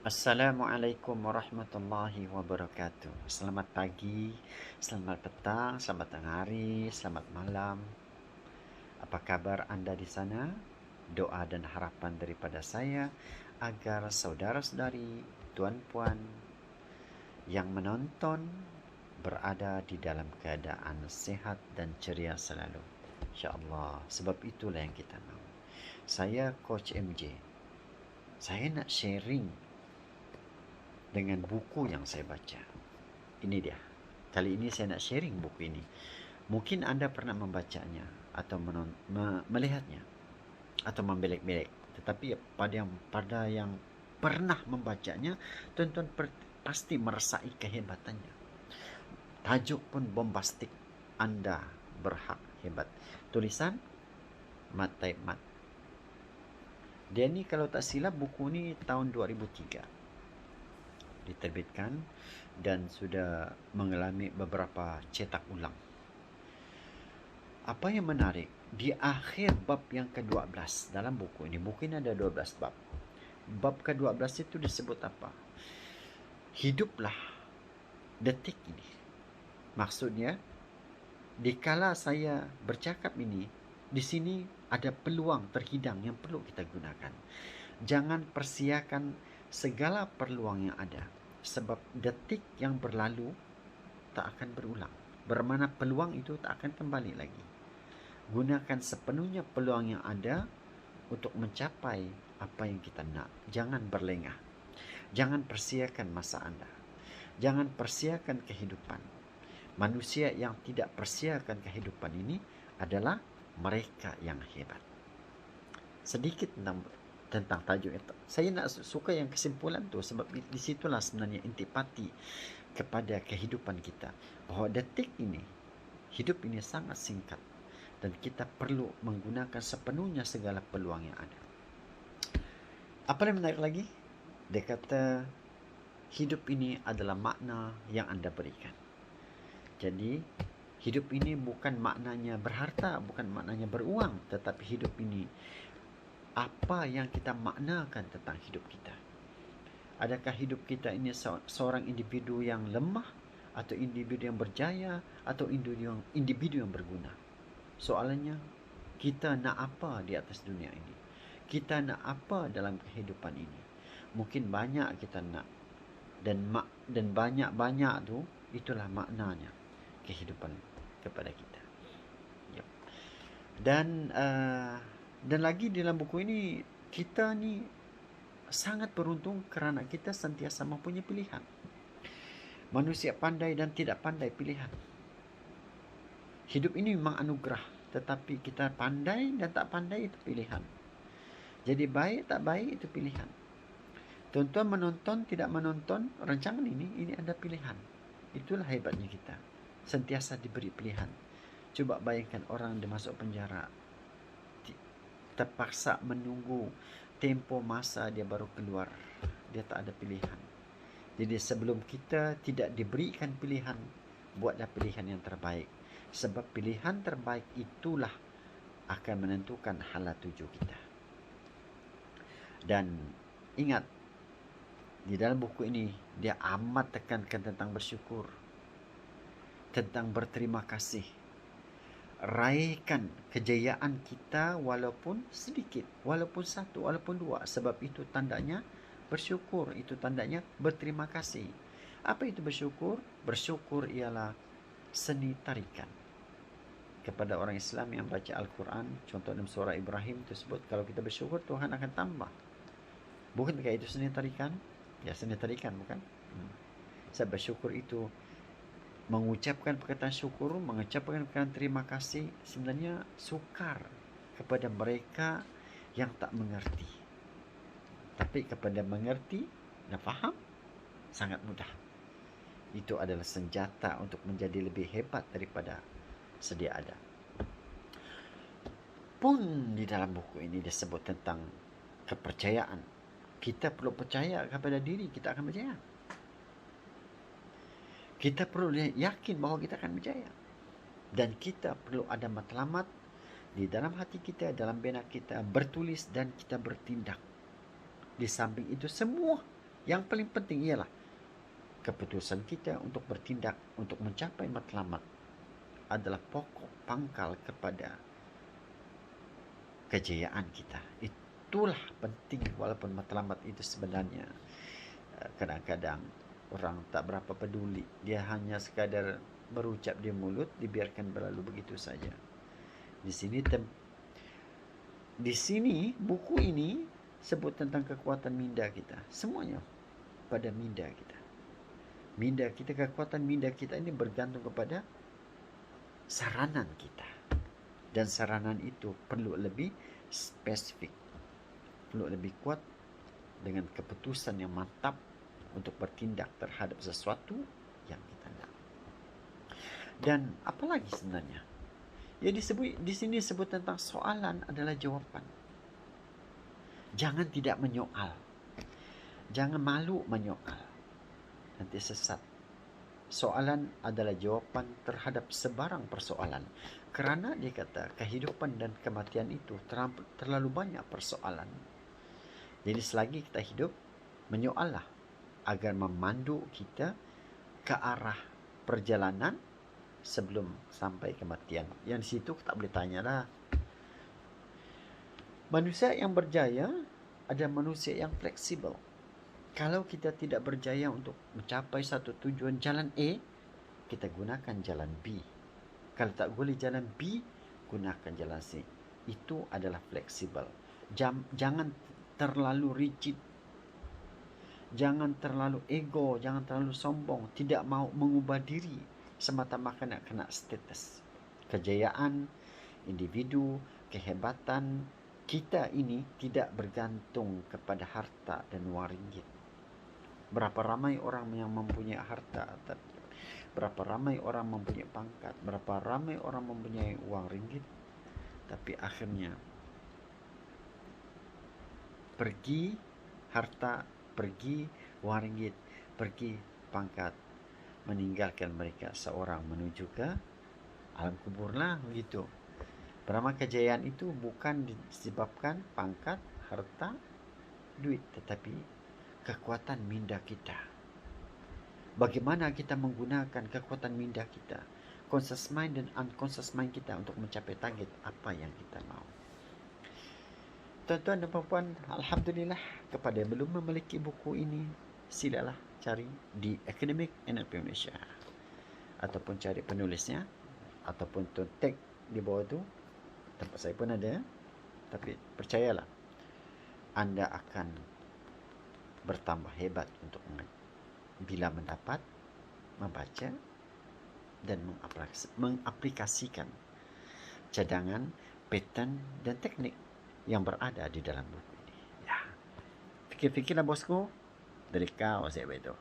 Assalamualaikum warahmatullahi wabarakatuh. Selamat pagi, selamat petang, selamat tengah hari, selamat malam. Apa kabar anda di sana? Doa dan harapan daripada saya agar saudara-saudari, tuan-puan yang menonton berada di dalam keadaan sehat dan ceria selalu. InsyaAllah, sebab itulah yang kita mahu. Saya Coach MJ. Saya nak sharing dengan buku yang saya baca. Ini dia. Kali ini saya nak sharing buku ini. Mungkin anda pernah membacanya atau melihatnya atau membelek-belek. Tetapi pada yang pernah membacanya, tuan-tuan pasti merasai kehebatannya. Tajuk pun bombastik. Anda berhak hebat. Tulisan Mat Taib Mat. Dia ni kalau tak silap buku ni tahun 2003 diterbitkan dan sudah mengalami beberapa cetak ulang. Apa yang menarik, di akhir bab yang ke-12 dalam buku ini ada 12 bab. Bab ke-12 itu disebut apa? Hiduplah detik ini. Maksudnya, dikala saya bercakap ini, di sini ada peluang terhidang yang perlu kita gunakan. Jangan persiakan segala peluang yang ada. Sebab detik yang berlalu tak akan berulang. Bermakna peluang itu tak akan kembali lagi. Gunakan sepenuhnya peluang yang ada untuk mencapai apa yang kita nak. Jangan berlengah. Jangan persiakan masa anda. Jangan persiakan kehidupan. Manusia yang tidak persiakan kehidupan ini adalah mereka yang hebat. Sedikit tentang tajuk itu. Saya nak suka yang kesimpulan tu sebab di situlah sebenarnya intipati kepada kehidupan kita. Bahawa detik ini, hidup ini sangat singkat dan kita perlu menggunakan sepenuhnya segala peluang yang ada. Apa yang menarik lagi? Dia kata hidup ini adalah makna yang anda berikan. Jadi hidup ini bukan maknanya berharta, bukan maknanya beruang, tetapi hidup ini apa yang kita maknakan tentang hidup kita. Adakah hidup kita ini seorang individu yang lemah, atau individu yang berjaya, atau individu yang berguna? Soalannya, kita nak apa di atas dunia ini? Kita nak apa dalam kehidupan ini? Mungkin banyak kita nak, dan banyak-banyak tu itulah maknanya kehidupan kepada kita. Yep. Dan lagi dalam buku ini, kita ni sangat beruntung kerana kita sentiasa mempunyai pilihan. Manusia pandai dan tidak pandai pilihan. Hidup ini memang anugerah, tetapi kita pandai dan tak pandai itu pilihan. Jadi baik tak baik itu pilihan. Tuan-tuan menonton, tidak menonton rancangan ini ada pilihan. Itulah hebatnya kita. Sentiasa diberi pilihan. Coba bayangkan orang dia masuk penjara, terpaksa menunggu tempoh masa dia baru keluar. Dia tak ada pilihan. Jadi sebelum kita tidak diberikan pilihan, buatlah pilihan yang terbaik. Sebab pilihan terbaik itulah akan menentukan hala tuju kita. Dan ingat, di dalam buku ini dia amat tekankan tentang bersyukur, tentang berterima kasih. Raihkan kejayaan kita walaupun sedikit, walaupun satu, walaupun dua. Sebab itu tandanya bersyukur, itu tandanya berterima kasih. Apa itu bersyukur? Bersyukur ialah seni tarikan. Kepada orang Islam yang baca Al-Quran, contoh dalam surah Ibrahim tersebut, kalau kita bersyukur, Tuhan akan tambah. Bukankah itu seni tarikan? Ya, seni tarikan, bukan? Sebab bersyukur itu mengucapkan perkataan syukur, mengucapkan perkataan terima kasih, sebenarnya sukar kepada mereka yang tak mengerti. Tapi kepada mengerti dan faham, sangat mudah. Itu adalah senjata untuk menjadi lebih hebat daripada sedia ada. Pun di dalam buku ini disebut tentang kepercayaan. Kita perlu percaya kepada diri, kita akan berjaya. Kita perlu yakin bahawa kita akan berjaya. Dan kita perlu ada matlamat di dalam hati kita, dalam benak kita, bertulis dan kita bertindak. Di samping itu semua, Yang paling penting ialah keputusan kita untuk bertindak untuk mencapai matlamat adalah pokok pangkal kepada kejayaan kita. Itulah penting, walaupun matlamat itu sebenarnya kadang-kadang orang tak berapa peduli. Dia hanya sekadar berucap di mulut, dibiarkan berlalu begitu saja. Di sini buku ini sebut tentang kekuatan minda kita. Semuanya pada minda kita. Minda kita, kekuatan minda kita ini bergantung kepada saranan kita. Dan saranan itu perlu lebih spesifik, perlu lebih kuat dengan keputusan yang mantap untuk bertindak terhadap sesuatu yang kita nak. Dan apalagi sebenarnya? Ya di sini disebut tentang soalan adalah jawapan. Jangan tidak menyoal. Jangan malu menyoal. Nanti sesat. Soalan adalah jawapan terhadap sebarang persoalan. Kerana dia kata kehidupan dan kematian itu terlalu banyak persoalan. Jadi selagi kita hidup, menyoallah agar memandu kita ke arah perjalanan sebelum sampai kematian. Yang di situ kita boleh tanyalah. Manusia yang berjaya adalah manusia yang fleksibel. Kalau kita tidak berjaya untuk mencapai satu tujuan jalan A, kita gunakan jalan B. Kalau tak boleh jalan B, gunakan jalan C. Itu adalah fleksibel. Jangan terlalu rigid. Jangan terlalu ego, jangan terlalu sombong. Tidak mau mengubah diri semata-mata nak kena status. Kejayaan, individu, kehebatan kita ini tidak bergantung kepada harta dan wang ringgit. Berapa ramai orang yang mempunyai harta, berapa ramai orang mempunyai pangkat, berapa ramai orang mempunyai wang ringgit, tapi akhirnya pergi harta, pergi wang ringgit, pergi pangkat, meninggalkan mereka seorang menuju ke alam kubur lah begitu. Berapa kejayaan itu bukan disebabkan pangkat, harta, duit, tetapi kekuatan minda kita. Bagaimana kita menggunakan kekuatan minda kita, conscious mind dan unconscious mind kita untuk mencapai target apa yang kita mahu. Tuan-tuan dan puan-puan, alhamdulillah, kepada yang belum memiliki buku ini, silalah cari di Academic NLP Malaysia, ataupun cari penulisnya, ataupun tag di bawah tu. Tempat saya pun ada. Tapi percayalah, anda akan bertambah hebat untuk bila mendapat, membaca dan mengaplikasikan cadangan, pattern dan teknik yang berada di dalam buku ini. Ya. Fikir-fikirlah bosku, dari kau saya betul.